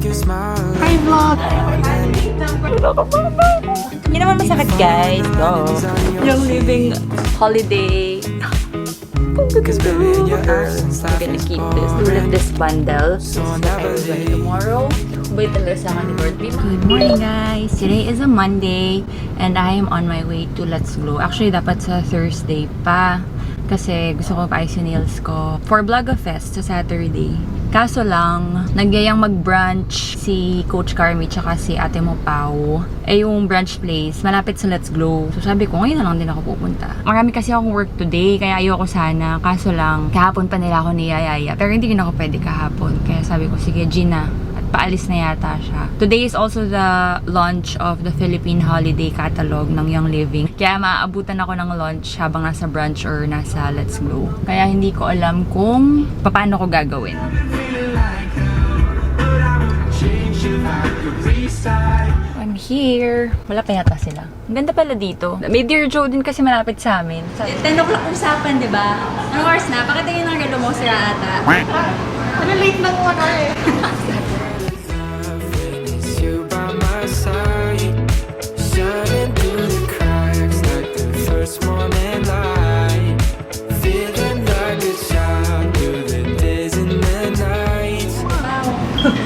Hi vlog! Hindi naman masakit guys. Go. Yung living holiday. I'm gonna keep this. Tulad this bundle. This is what I will buy tomorrow. Wait talaga sa akin ni birthday. Good morning guys! Today is a Monday and I am on my way to Let's Glow. Actually, dapat sa Thursday pa. Kasi gusto ko pa-ayos yung nails ko. For Vlogafest sa Saturday. Kaso lang, nagyayang mag-brunch si Coach Carmi tsaka si ate mo Pao. Eh yung brunch place, malapit sa Let's Glow. So sabi ko, ngayon na lang din ako pupunta. Marami kasi akong work today, kaya ayoko sana. Kaso lang, kahapon pa nila ako niyayaya. Pero hindi rin ako pwede kahapon. Kaya sabi ko, sige Gina. At paalis na yata siya. Today is also the launch of the Philippine Holiday Catalog ng Young Living. Kaya maaabutan ako ng launch habang nasa brunch or nasa Let's Glow. Kaya hindi ko alam kung paano ko gagawin. I'm here. Wala pa yata sila. Ang ganda pala dito. May Dear Joe din kasi malapit sa amin. 10 o'clock usapan, di ba? Anong oras na? Pakita yun ang galo mo sila ata. Ano late ng mga eh?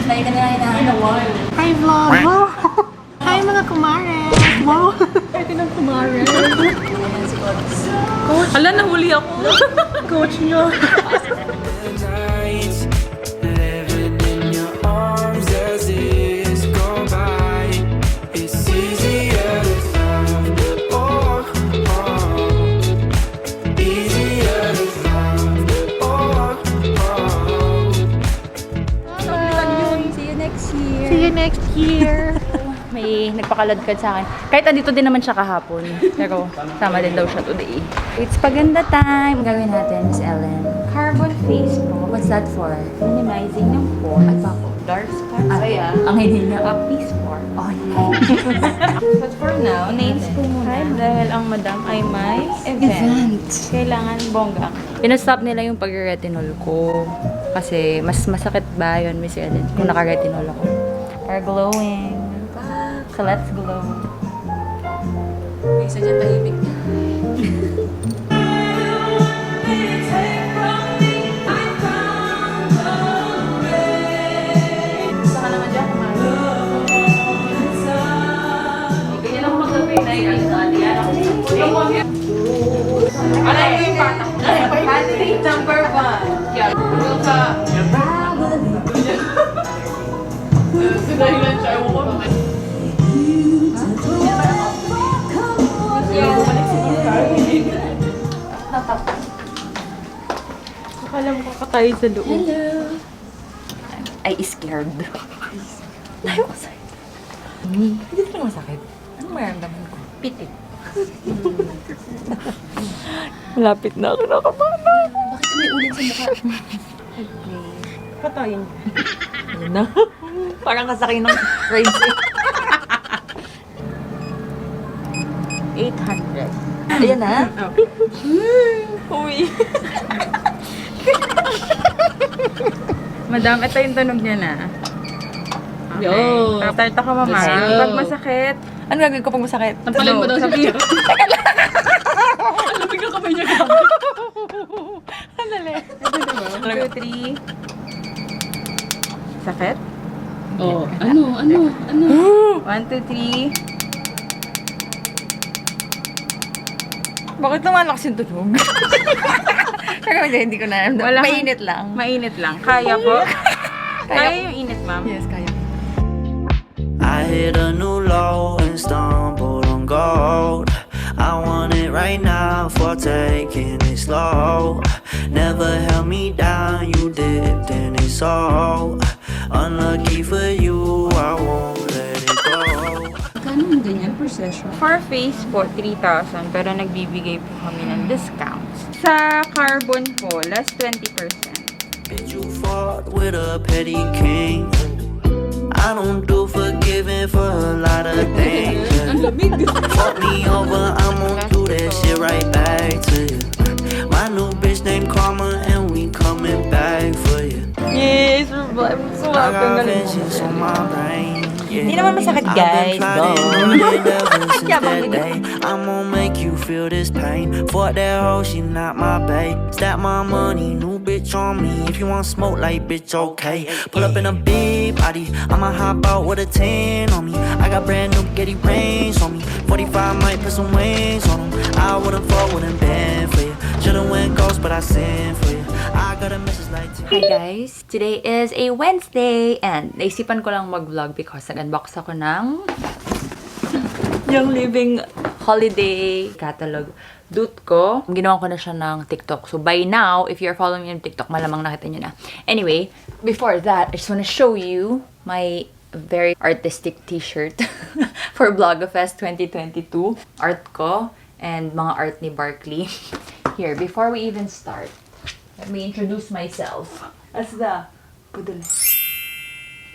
Lagi ka na hinahanawal. Hi vlog! Wow! Hi mga kumare! Wow! Ito ng kumare! Coach! Hala, nahuli ako. Coach nyo! See you next year! May nagpakaladkad sa akin. Kahit andito din naman siya kahapon. Pero sama din daw siya today. It's paganda time. Gawin natin, Miss Ellen. Carbon face po. What's that for? Minimizing ng pore. At ako, dark spots. Ang hindi niya piece pore. Oh, but for now, nails po muna. Dahil ang madam ay may event. Kailangan bongga. Pinastop nila yung pag-retinol ko. Kasi mas masakit ba yun, Miss Ellen, kung naka-retinol ako. Are glowing. So let's glow. May isa dyan tahimik na. Gusto ka naman dyan, kumain. Ganyan ako mag-lapay na yun. Ano yung patak? Candidate number 1. Yeah. Doon ka. Dahilan siya. Ewan ko naman. Akala mo kakatayo sa loob. Hello. Ay, scared. Ayaw ko sa'yo. Hindi ka lang masakit. Ano maramdaman ko? Pitik. Malapit na ako nakabahan. Bakit may ulit sa mukha? Okay. Katayin. Ano na? Parang kasakay ng crazy. 800. Ayan na. Uy. Madam, ito yung tunog niya na. Okay. Yo. Start ako, mama. Pag masakit. Ano gagawin ko pag masakit? Tampalin mo daw sa video. Alamig ang kamay niya gamit. Andali. 1, 2, 3. Sakit? Oh, ano? 1, 2, 3. Bakit lumalakas yung tunog? Kaya hindi ko na alam. Mainit lang. Mainit lang. Kaya po? Kaya yung init, ma'am? Yes, kaya. I hit a new low and stumbled on gold. I want it right now for taking it slow. Never held me down, you did, then it's all. Unlucky for you, I won't let it go. Kano ang ganyan per session? For face po, 3,000. Pero nagbibigay po kami ng discounts. Sa carbon po, less 20%. Bitch, you fought with a petty king. I don't do forgiving for a lot of things. Fuck me over, I'm gonna do that shit right back to you. My new bitch named Karma and we coming back for you. Yes, I'm so I happy. got visions on my brain. Hindi naman masakit, guys. Go. Yabang Day. I'm gonna make you feel this pain. Fuck that hoe, she not my bae. Stack my money, new bitch on me. If you want smoke, like bitch, okay. Pull up in a big body, I'ma hop out with a 10 on me. I got brand new Getty rings on me. 45 might put some wings on them. I wouldn't fall, wouldn't bend for you. Should've went ghost, but I sent for you. I got a message like Hi guys! Today is a Wednesday and naisipan ko lang mag-vlog because nag-unbox ako ng yung Living holiday catalog dut ko. Ginawa ko na siya ng TikTok. So by now, if you're following me on TikTok, malamang nakita nyo na. Anyway, before that, I just wanna show you my very artistic t-shirt for Vlogafest 2022. Art ko and mga art ni Barkley. Here, before we even start, let me introduce myself as the budol.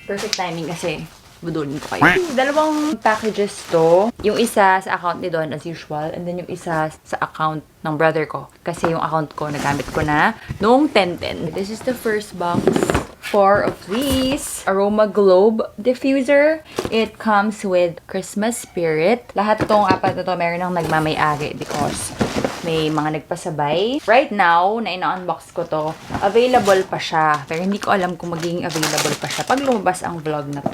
Perfect timing kasi budolin ko kayo. Dalawang packages to. Yung isa sa account ni Don as usual and then yung isa sa account ng brother ko. Kasi yung account ko nagamit ko na noong 10-10. This is the first box. 4 of these. Aroma Globe Diffuser. It comes with Christmas Spirit. Lahat tong apat na to meron ng nagmamay-ari because may mga nagpasabay. Right now, na ina-unbox ko to, available pa siya. Pero hindi ko alam kung magiging available pa siya pag lumabas ang vlog na to.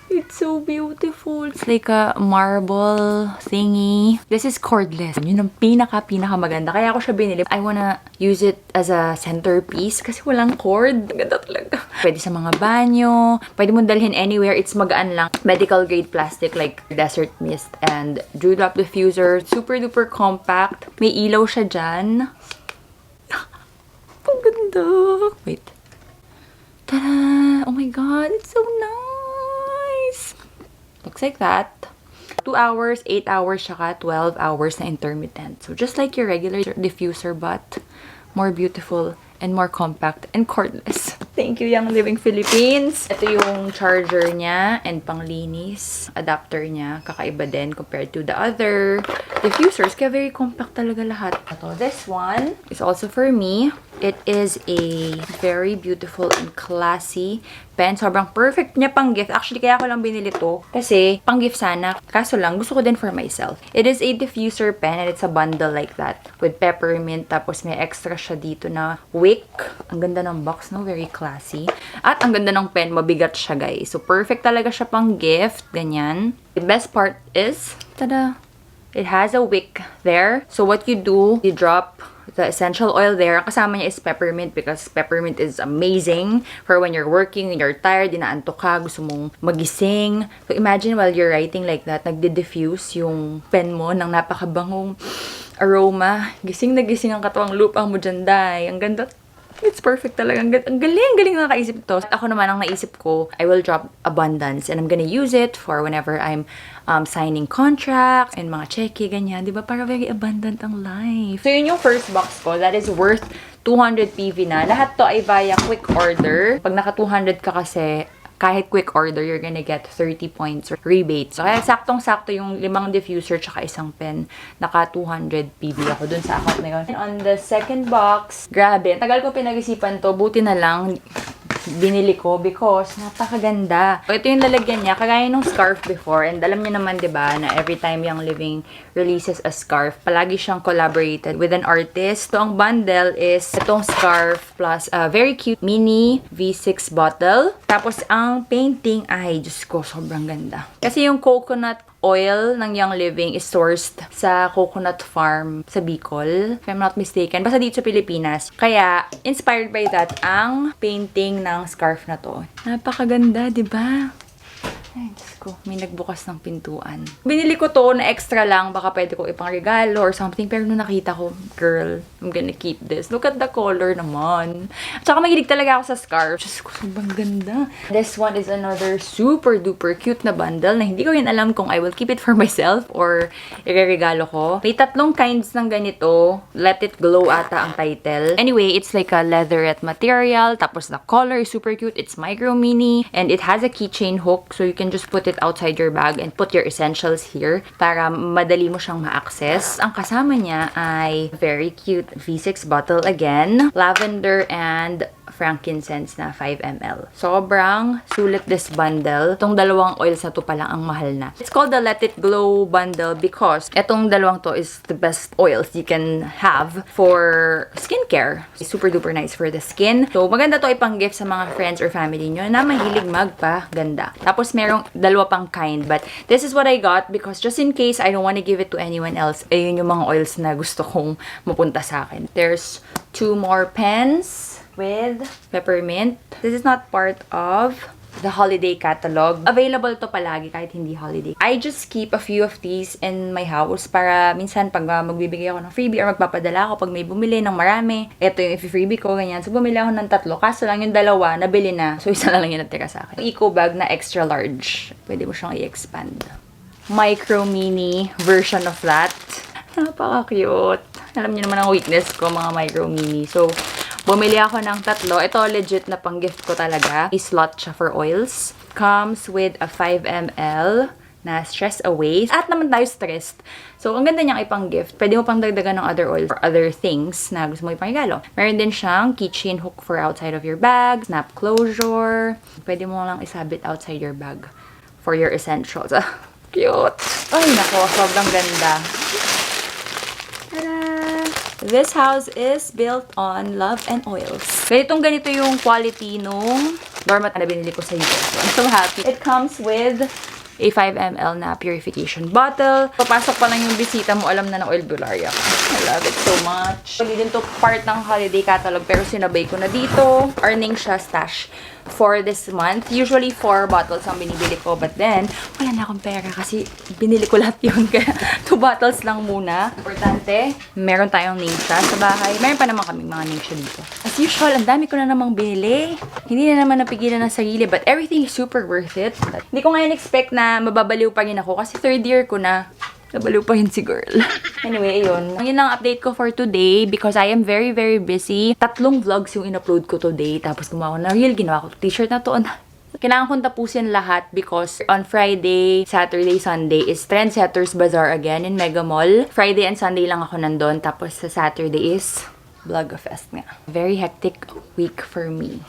It's so beautiful. It's like a marble thingy. This is cordless. Yun ang pinaka maganda. Kaya ako siya binili. I wanna use it as a centerpiece kasi walang cord. Ganda talaga. Pwede sa mga banyo. Pwede mo dalhin anywhere. It's magaan lang. Medical grade plastic like desert mist and dewdrop diffuser. Super duper compact. May ilaw siya dyan. Ang ganda. Wait. Tada! Oh my god, it's so nice! Looks like that. 2 hours, 8 hours, saka 12 hours na intermittent. So just like your regular diffuser, but more beautiful and more compact and cordless. Thank you, Young Living Philippines! Ito yung charger niya and panglinis. Adapter niya. Kakaiba din compared to the other diffusers. Kaya very compact talaga lahat. Ito, this one is also for me. It is a very beautiful and classy pen. Sobrang perfect niya pang gift. Actually, kaya ko lang binili to. Kasi, pang gift sana. Kaso lang, gusto ko din for myself. It is a diffuser pen and it's a bundle like that. With peppermint. Tapos may extra siya dito na wick. Ang ganda ng box, no? Very classy. At ang ganda ng pen. Mabigat siya, guys. So, perfect talaga siya pang gift. Ganyan. The best part is, tada! It has a wick there. So, what you do, you drop the essential oil there. Ang kasama niya is peppermint because peppermint is amazing for when you're working, when you're tired, inaantok ka, gusto mong magising. So, imagine while you're writing like that, nagdi-diffuse yung pen mo ng napakabangong aroma. Gising na gising ang katawang lupang mo dyan, day. Ang ganda. It's perfect talaga. Ang galing na nakaisip to. At ako naman ang naisip ko, I will drop abundance and I'm gonna use it for whenever I'm signing contracts and mga cheque, ganyan. Diba? Para very abundant ang life. So, yun yung first box ko. That is worth 200 PV na. Lahat to ay via quick order. Pag naka 200 ka kasi, kahit quick order, you're gonna get 30 points or rebate. So, kaya saktong-sakto yung 5 diffuser tsaka isang pen. Naka 200 PV ako dun sa account na yun. And on the second box, grabe, tagal ko pinag-isipan to. Buti na lang, binili ko because napakaganda. So, ito yung lalagyan niya. Kagaya nung scarf before. And alam niyo naman, diba, na every time Young Living releases a scarf, palagi siyang collaborated with an artist. So, ang bundle is itong scarf plus a very cute mini V6 bottle. Tapos, ang painting ay, Diyos ko, sobrang ganda. Kasi yung coconut oil ng Young Living is sourced sa coconut farm sa Bicol, if I'm not mistaken. Basta dito sa Pilipinas. Kaya, inspired by that, ang painting ng scarf na to. Napakaganda, di ba? Ay, Diyos ko, may nagbukas ng pintuan. Binili ko to na extra lang, baka pwede ko ipang regalo or something. Pero nung nakita ko, girl, I'm gonna keep this. Look at the color naman. At saka mahilig talaga ako sa scarf. Diyos ko, sobrang ganda. This one is another super duper cute na bundle na hindi ko yun alam kung I will keep it for myself or ireregalo ko. May 3 kinds ng ganito. Let It Glow ata ang title. Anyway, it's like a leatherette material. Tapos the color is super cute. It's micro mini. And it has a keychain hook. So you can just put it outside your bag and put your essentials here para madali mo siyang ma-access. Ang kasama niya ay very cute V6 bottle again. Lavender and frankincense na 5 ml. Sobrang sulit this bundle. Itong dalawang oils na to pa lang ang mahal na. It's called the Let It Glow bundle because itong dalawang to is the best oils you can have for skincare. It's super duper nice for the skin. So, maganda to ipang gift sa mga friends or family nyo na mahilig magpa-ganda. Tapos, merong dalawa pang kind. But, this is what I got because just in case I don't want to give it to anyone else, ayun yung mga oils na gusto kong mapunta sa akin. There's 2 more pens with peppermint. This is not part of the holiday catalog. Available to palagi kahit hindi holiday. I just keep a few of these in my house para minsan pag magbibigay ako ng freebie or magpapadala ako pag may bumili ng marami. Ito yung freebie ko, ganyan. So, bumili ako ng 3. Kaso lang yung 2, nabili na. So, isa na lang yung natira sa akin. Eco bag na extra large. Pwede mo siyang i-expand. Micro mini version of that. Napaka-cute. Alam niyo naman ang weakness ko, mga micro mini. So, bumili ako ng 3. Ito, legit na pang-gift ko talaga. I-slot siya for oils. Comes with a 5 ml na stress away. At naman tayo stressed. So, ang ganda niyang ipang-gift. Pwede mo pang dagdagan ng other oils or other things na gusto mo ipangigalo. Meron din siyang keychain hook for outside of your bag. Snap closure. Pwede mo lang isabit outside your bag for your essentials. Cute! Ay, nako. Sobrang ganda. Tada! This house is built on love and oils. Ganito yung quality nung doormat na binili ko sa US. So, I'm so happy. It comes with a 5 ml na purification bottle. Papasok pa lang yung bisita mo, alam na ng oil bularia ka. I love it so much. Hindi din to part ng holiday catalog, pero sinabay ko na dito. Earning siya stash for this month. Usually 4 bottles ang binibili ko, but then wala na akong pera kasi binili ko lahat yun. Kaya 2 bottles lang muna. Importante, meron tayong name siya sa bahay. Meron pa naman kaming mga name siya dito. As usual, ang dami ko na namang binili. Hindi na naman napigilan ng sarili, but everything is super worth it. But hindi ko ngayon expect na mababaliw pa rin ako kasi 3rd year ko na. Nabaliw pa yun si girl. Anyway, ayun. Yun lang update ko for today because I am very, very busy. 3 vlogs yung in-upload ko today. Tapos gumawa ko na reel. Ginawa ko t-shirt na to. Kailangan kong tapusin lahat because on Friday, Saturday, Sunday is Trendsetters Bazaar again in Mega Mall. Friday and Sunday lang ako nandun. Tapos sa Saturday is Vlogfest nga. Very hectic week for me.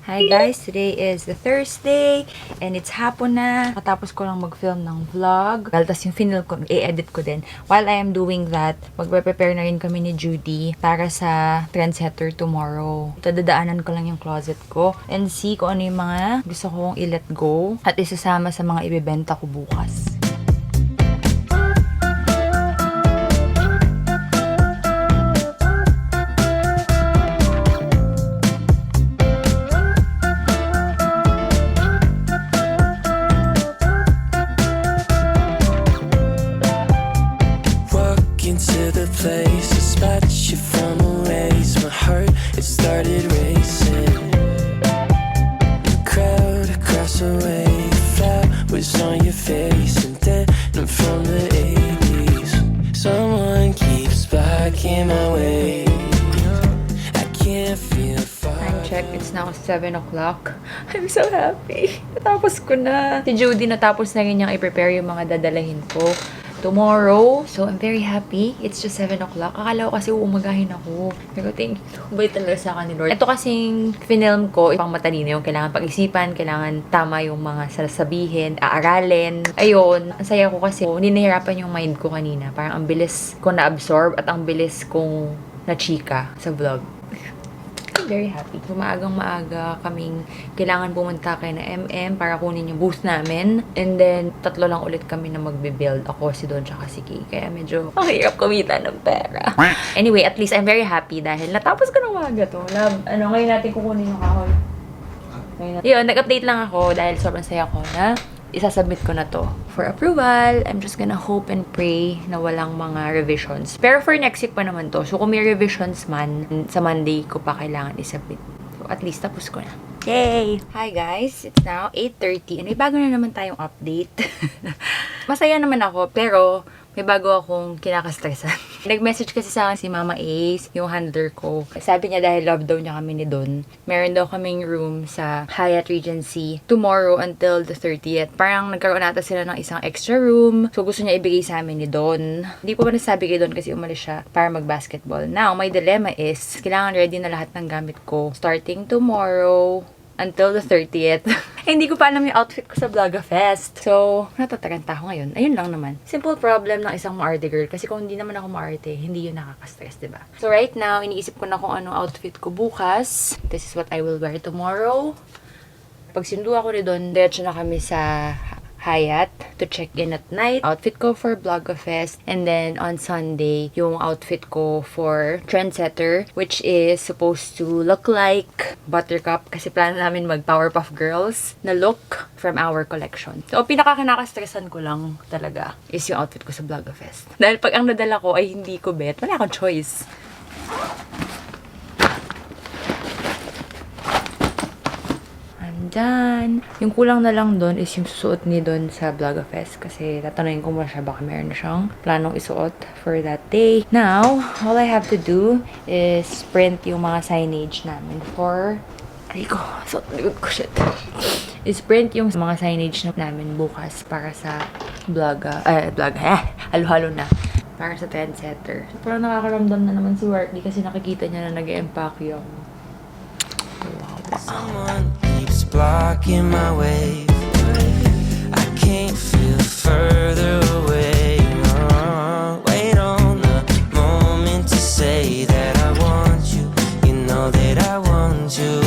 Hi guys! Today is the Thursday and it's hapon na. Katapos ko lang mag-film ng vlog. Tapos yung final ko, i-edit ko din. While I am doing that, magpe-prepare na rin kami ni Judy para sa Trendsetter tomorrow. Dadaanan ko lang yung closet ko and see kung ano yung mga gusto kong i-let go at isasama sa mga ibebenta ko bukas. Place, a spot you from erase my heart, it started racing. The crowd across the way, flowers on your face, and then from the 80s, someone keeps blocking my way. I can't feel far. Time check, it's now 7 o'clock. I'm so happy. Natapos ko na. Si Judy natapos na rin niyang i-prepare yung mga dadalahin ko tomorrow. So, I'm very happy. It's just 7 o'clock. Akala ko kasi uumagahin ako. Pero thank you. Bait talaga sa akin ni Lord. Ito kasing film ko, ipang matalino yung kailangan pag-isipan, kailangan tama yung mga sasabihin, aaralin. Ayun, ang saya ko kasi hindi nahirapan yung mind ko kanina. Parang ang bilis ko na-absorb at ang bilis kong na-chika sa vlog. Very happy. Maagang maaga kaming kailangan pumunta kay na MM para kunin yung booth namin. And then, 3 lang ulit kami na magbe-build. Ako, si Don, tsaka si Kay. Kaya medyo mahirap kumita ng pera. Anyway, at least I'm very happy dahil natapos ko ng maaga to. Ngayon natin kukunin yung kahoy. Yun, nag-update lang ako dahil sobrang saya ko na isasubmit ko na to for approval. I'm just gonna hope and pray na walang mga revisions. Pero for next week pa naman to. So, kung may revisions man, sa Monday ko pa kailangan isubmit. So, at least tapos ko na. Yay! Hi guys! It's now 8:30 and may bago na naman tayong update. Masaya naman ako, pero may bago akong kinakastresan. Nag-message kasi sa akin si Mama Ace, yung handler ko. Sabi niya dahil love daw niya kami ni Don, meron daw kaming room sa Hyatt Regency tomorrow until the 30th. Parang nagkaroon nata sila ng isang extra room. So, gusto niya ibigay sa amin ni Don. Hindi ko pa nasabi kay Don kasi umalis siya para mag-basketball. Now, my dilemma is, kailangan ready na lahat ng gamit ko starting tomorrow until the 30th. Hindi ko pa alam yung outfit ko sa Vlogga Fest. So, natataranta ako ngayon. Ayun lang naman. Simple problem ng isang maarte girl. Kasi kung hindi naman ako maarte, hindi yun nakaka-stress, diba? So, right now, iniisip ko na kung anong outfit ko bukas. This is what I will wear tomorrow. Pag sinundo ako ni Don, diretso na kami sa Hyatt to check in at night. Outfit ko for Vlogga Fest. And then on Sunday, yung outfit ko for Trendsetter, which is supposed to look like Buttercup kasi plano namin mag Powerpuff Girls na look from our collection. So, pinaka-kinakastressan ko lang talaga is yung outfit ko sa Vlogga Fest. Dahil pag ang nadala ko ay hindi ko bet, wala akong choice. Done. Yung kulang na lang doon is yung susuot ni Don sa Vlogga Fest kasi tatanungin ko muna siya baka meron na siyang planong isuot for that day. Now, all I have to do is print yung mga signage namin for... Ay ko, suot na ko, shit. Is print yung mga signage namin bukas para sa Vlogga, halo-halo na. Para sa Trendsetter. So, parang nakakaramdam na naman si Warty kasi nakikita niya na nag-e-empake ako. Wow. Blocking my way. I can't feel further away. Wait on the moment to say that I want you. You know that I want you.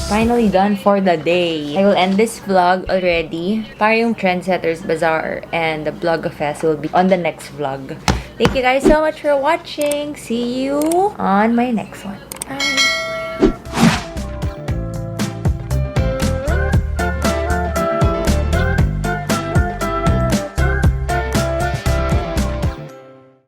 Finally done for the day. I will end this vlog already. Para yung Trendsetters Bazaar and the Vlogga Fest will be on the next vlog. Thank you guys so much for watching. See you on my next one.